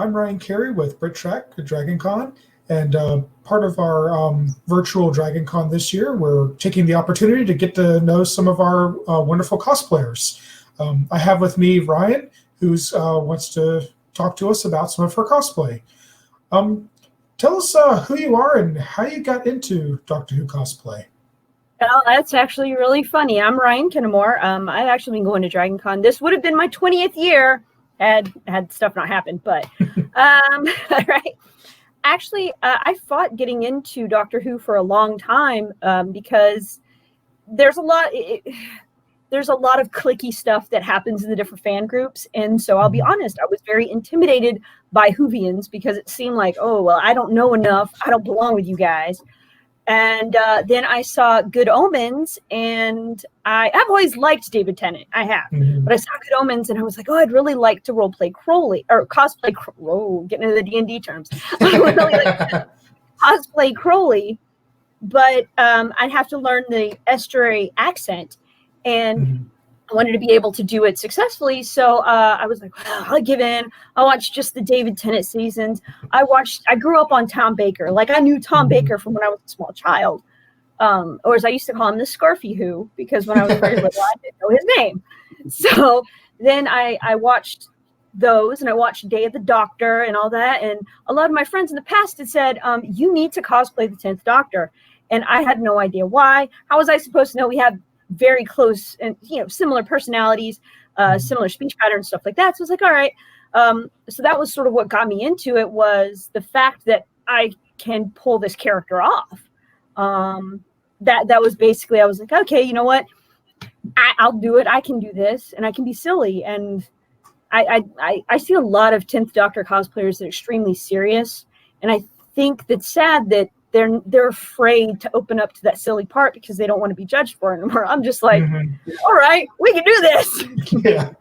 I'm Ryan Carey with BritTrack at DragonCon, and part of our virtual DragonCon this year, we're taking the opportunity to get to know some of our wonderful cosplayers. I have with me Ryan, who wants to talk to us about some of her cosplay. Tell us who you are and how you got into Doctor Who cosplay. Well, that's actually really funny. I'm Ryan Kinnemore. I've actually been going to DragonCon. This would have been my 20th year had stuff not happened, but right. Actually, I fought getting into Doctor Who for a long time because there's a lot of cliquey stuff that happens in the different fan groups, and so I'll be honest, I was very intimidated by Whovians because it seemed like, oh well, I don't know enough, I don't belong with you guys. And then I saw Good Omens, and I've always liked David Tennant. I have. But I saw Good Omens, and I was like, oh, I'd really like to roleplay Crowley, or cosplay. Whoa, getting into the D&D terms. I would really like to cosplay Crowley, but I'd have to learn the Estuary accent, and I wanted to be able to do it successfully. So I was like, well, I'll give in. I watched just the David Tennant seasons. I grew up on Tom Baker. Like, I knew Tom Baker from when I was a small child. Or as I used to call him, the Scarfy Who, because when I was very little, I didn't know his name. So then I watched those, and I watched Day of the Doctor and all that. And a lot of my friends in the past had said, you need to cosplay the 10th Doctor. And I had no idea why. How was I supposed to know? We have very close and similar personalities, similar speech patterns, stuff like that. So I was like, all right. So that was sort of what got me into it, was the fact that I can pull this character off. That was basically, I was like, okay, you know what? I'll do it. I can do this, and I can be silly. And I see a lot of 10th Doctor cosplayers that are extremely serious, and I think that's sad that they're afraid to open up to that silly part because they don't want to be judged for it anymore. I'm just like, all right, we can do this. Yeah.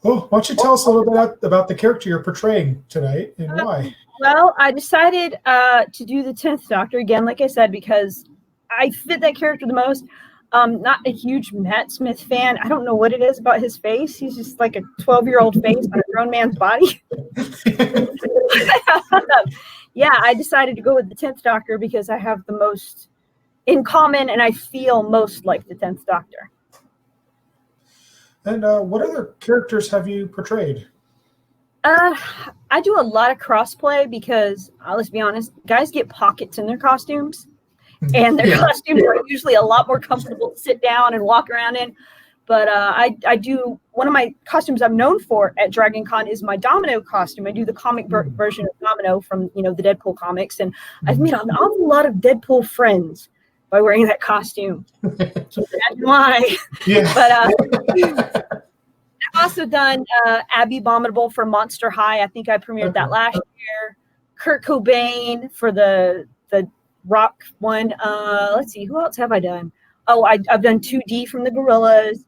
Well, why don't you tell us a little bit about the character you're portraying tonight and why? Well, I decided to do the 10th Doctor again, like I said, because I fit that character the most. Not a huge Matt Smith fan. I don't know what it is about his face. He's just like a 12-year-old face on a grown man's body. Yeah, I decided to go with the 10th Doctor because I have the most in common, and I feel most like the 10th Doctor. And what other characters have you portrayed? I do a lot of crossplay because, let's be honest, guys get pockets in their costumes. And their costumes are usually a lot more comfortable to sit down and walk around in. But I do, one of my costumes I'm known for at DragonCon is my Domino costume. I do the comic version of Domino from, the Deadpool comics. And I've made an awful lot of Deadpool friends by wearing that costume. So imagine why. Yeah. But I've also done Abby Abominable for Monster High. I think I premiered that last year. Kurt Cobain for the Rock one. Let's see, who else have I done? Oh, I've done 2D from the Gorillas,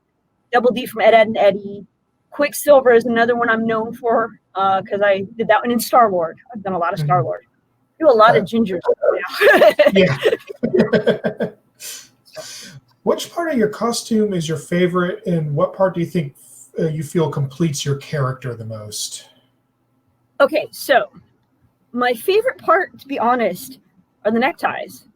Double D from Ed, Edd n Eddy. Quicksilver is another one I'm known for because I did that one in Star-Lord. I've done a lot of Star-Lord. Do a lot of gingers now. Yeah. Which part of your costume is your favorite, and what part do you think you feel completes your character the most? Okay, so my favorite part, to be honest, are the neckties,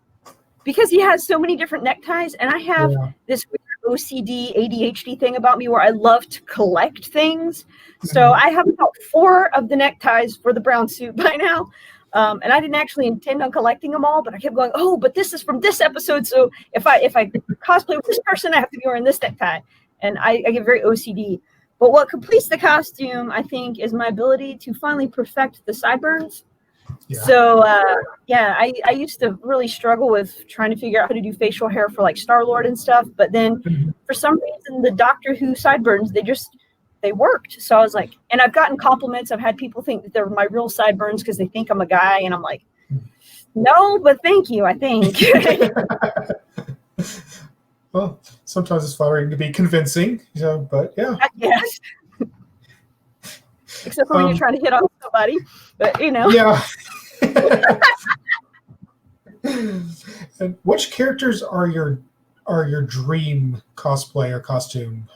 because he has so many different neckties, and I have this weird OCD ADHD thing about me where I love to collect things. So I have about 4 of the neckties for the brown suit by now, and I didn't actually intend on collecting them all, but I kept going, oh, but this is from this episode, so if I cosplay with this person, I have to be wearing this necktie, and I get very OCD. But what completes the costume, I think, is my ability to finally perfect the sideburns. Yeah. So, I used to really struggle with trying to figure out how to do facial hair for like Star-Lord and stuff. But then for some reason, the Doctor Who sideburns, they worked. So I was like, and I've gotten compliments. I've had people think that they're my real sideburns because they think I'm a guy. And I'm like, no, but thank you, I think. Well, sometimes it's flattering to be convincing, but yeah. Yes. Except for when you're trying to hit on somebody, but Yeah. And which characters are your dream cosplay or costume?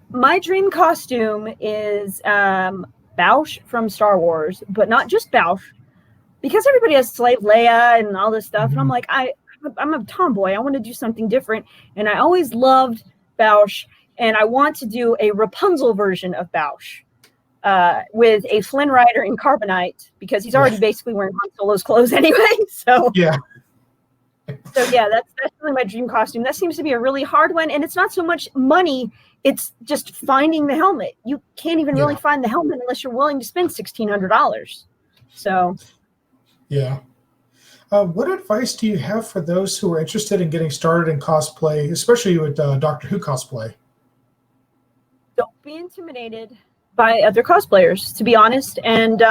My dream costume is Bausch from Star Wars, but not just Bausch, because everybody has Slave Leia and all this stuff. And I'm like, I'm a tomboy. I want to do something different. And I always loved Bausch, and I want to do a Rapunzel version of Bausch with a Flynn Rider in carbonite, because he's already basically wearing Han Solo's clothes anyway. So yeah. So yeah, that's really my dream costume. That seems to be a really hard one, and it's not so much money, it's just finding the helmet. You can't even really find the helmet unless you're willing to spend $1,600. So yeah. What advice do you have for those who are interested in getting started in cosplay, especially with Doctor Who cosplay? Don't be intimidated by other cosplayers, to be honest, and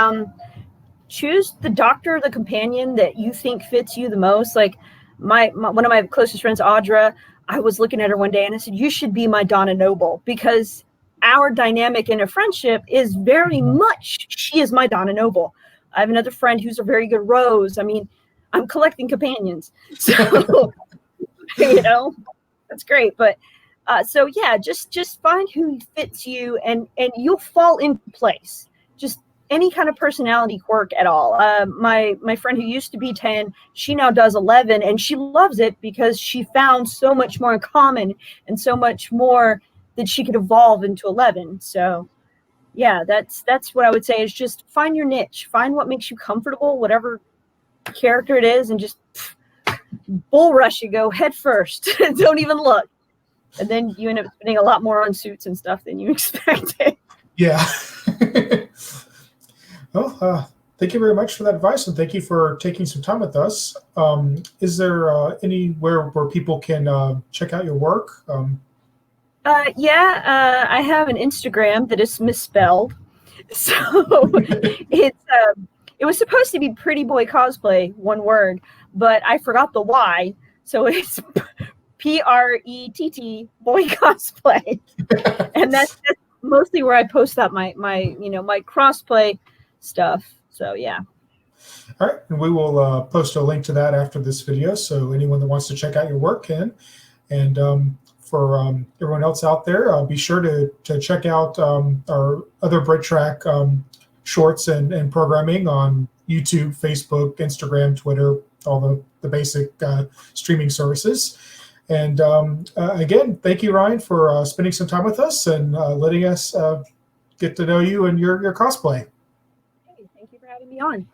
choose the doctor or the companion that you think fits you the most. Like my one of my closest friends, Audra, I was looking at her one day and I said, you should be my Donna Noble, because our dynamic in a friendship is very much, she is my Donna Noble. I have another friend who's a very good Rose. I mean, I'm collecting companions. So, that's great. But so yeah, just find who fits you, and you'll fall into place. Just any kind of personality quirk at all. My friend who used to be 10, she now does 11, and she loves it because she found so much more in common and so much more that she could evolve into 11. So yeah, that's what I would say, is just find your niche, find what makes you comfortable, whatever character it is, and just bull rush you, go head first. Don't even look. And then you end up spending a lot more on suits and stuff than you expected. Yeah. Well, thank you very much for that advice, and thank you for taking some time with us. Is there anywhere where people can check out your work? I have an Instagram that is misspelled. So it was supposed to be Pretty Boy Cosplay, one word, but I forgot the Y. So it's PRETT Boy Cosplay. And that's mostly where I post up my crossplay stuff. So yeah. All right, and we will post a link to that after this video, so anyone that wants to check out your work can. And for everyone else out there, be sure to check out our other BritTrack shorts and programming on YouTube, Facebook, Instagram, Twitter, all the basic streaming services. And again, thank you, Ryan, for spending some time with us and letting us get to know you and your cosplay. Hey, thank you for having me on.